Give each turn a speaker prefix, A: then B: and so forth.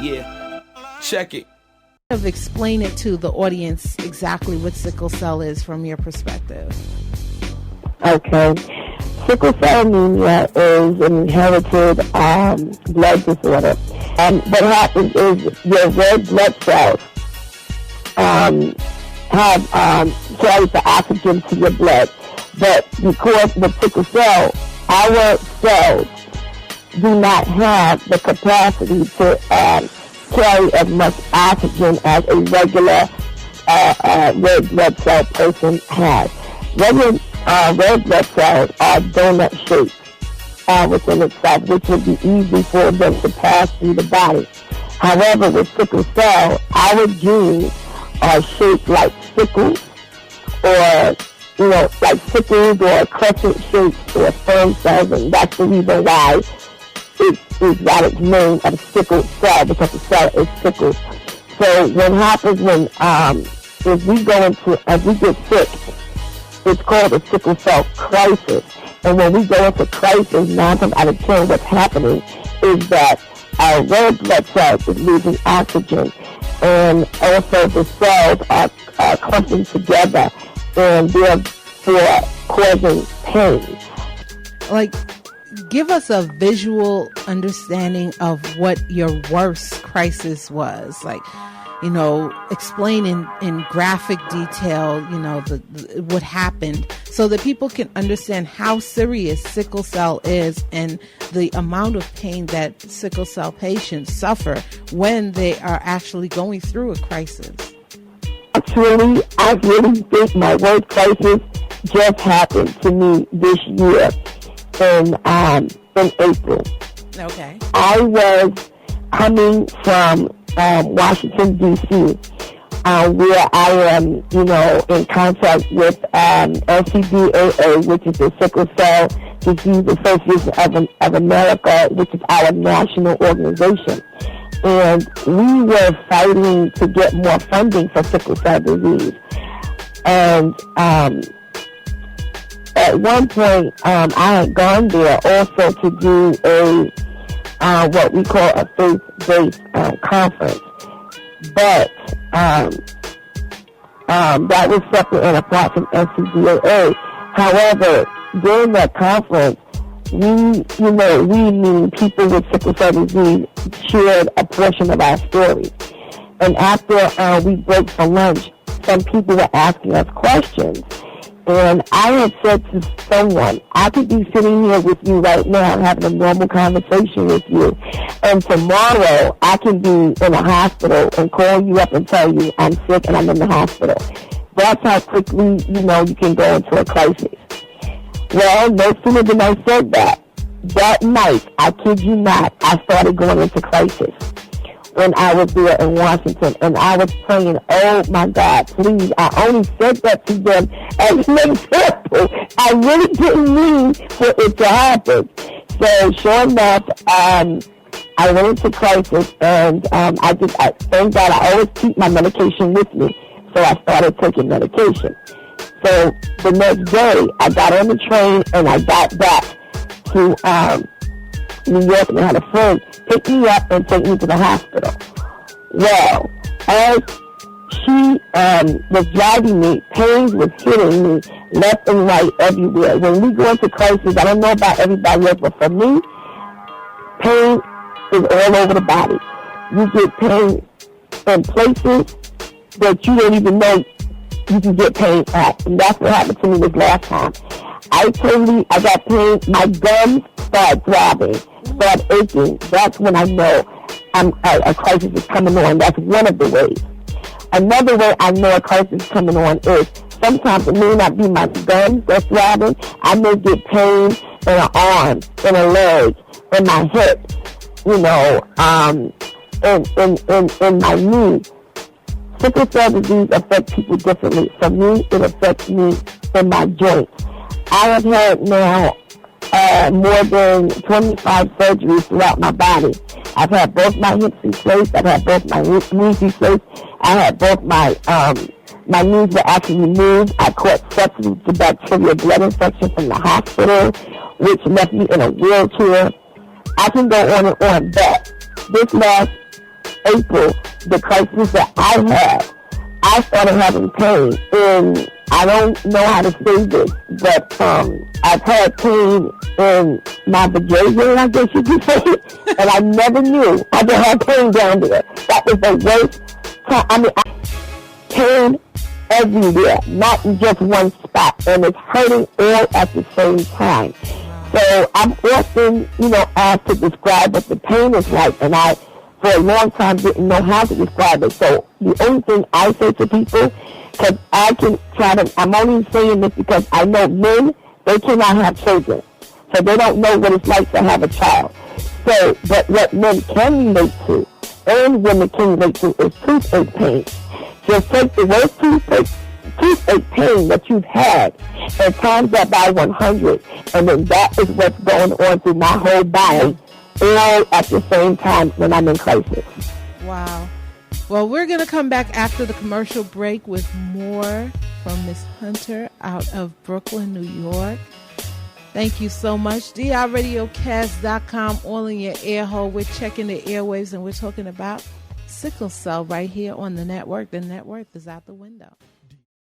A: Yeah, check it.
B: Explain it to the audience exactly what sickle cell is from your perspective.
C: Okay. Sickle cell anemia is an inherited blood disorder. What happens is your red blood cells have carries the oxygen to your blood. But because with sickle cell, our cells do not have the capacity to carry as much oxygen as a regular red blood cell person has. Regular red blood cells are donut shaped within itself, which would be easy for them to pass through the body. However, with sickle cell, our genes are shaped like sickles, or like sickles or crescent shapes or sperm cells, and that's the reason why it got its name of sickle cell, because the cell is sickle. So what happens when if we get sick, it's called a sickle cell crisis. And when we go into crisis, 9 times out of 10, what's happening is that our red blood cells is losing oxygen, and also the cells are clumping together, and therefore causing pain.
B: Like, give us a visual understanding of what your worst crisis was. Like, explain in graphic detail, what happened, so that people can understand how serious sickle cell is and the amount of pain that sickle cell patients suffer when they are actually going through a crisis.
C: Actually, I really think my worst crisis just happened to me this year in April.
B: Okay.
C: I was coming from Washington, D.C., where I am, in contact with SCTPN, which is the Sickle Cell Disease Association of America, which is our national organization. And we were fighting to get more funding for sickle cell disease. And at one point, I had gone there also to do what we call a faith-based conference. But that was separate and apart from SCTPN. However, during that conference, we meaning people with sickle cell disease, shared a portion of our story. And after we broke for lunch, some people were asking us questions. And I had said to someone, I could be sitting here with you right now and having a normal conversation with you, and tomorrow I can be in a hospital and call you up and tell you I'm sick and I'm in the hospital. That's how quickly, you can go into a crisis. Well, no sooner than I said that night, I kid you not, I started going into crisis when I was there in Washington, and I was praying, oh my God, please. I only said that to them as an example. I really didn't mean for it to happen. So sure enough, I went into crisis, and I thank God I always keep my medication with me. So I started taking medication. So the next day, I got on the train and I got back to New York, and I had a friend pick me up and take me to the hospital. Well, as she was driving me, pains was hitting me left and right everywhere. When we go into crisis, I don't know about everybody else, but for me, pain is all over the body. You get pain in places that you don't even know you can get pain at. And that's what happened to me this last time. I got pain. My gums start throbbing, start aching. That's when I know a crisis is coming on. That's one of the ways. Another way I know a crisis is coming on is sometimes it may not be my gums that's throbbing. I may get pain in an arm, in a leg, in my hip, in my knee. Sickle cell disease affects people differently. For me, it affects me in my joints. I have had now more than 25 surgeries throughout my body. I've had both my hips replaced. I've had both my knees replaced. I had both my knees were actually removed. I caught sepsis to bacterial blood infection from the hospital, which left me in a wheelchair. I can go on and on, but this last April, the crisis that I had, I started having pain, and I don't know how to say this, but I've had pain in my vajayjay, I guess you could say, and I never knew I could have pain down there. That was the worst time. I mean, pain everywhere, not in just one spot, and it's hurting all at the same time. So I'm often, asked to describe what the pain is like, and I, for a long time, didn't know how to describe it. So the only thing I say to people, because I can try to, I'm only saying this because I know men, they cannot have children. So they don't know what it's like to have a child. So, but what men can relate to, and women can relate to, is toothache pain. Just take the worst toothache pain that you've had and times that by 100, and then that is what's going on through my whole body all at the same time when I'm in crisis.
B: Wow. Well, we're going to come back after the commercial break with more from Miss Hunter out of Brooklyn, New York. Thank you so much. DIRadioCast.com, all in your ear hole. We're checking the airwaves, and we're talking about sickle cell right here on the network. The network is out the window.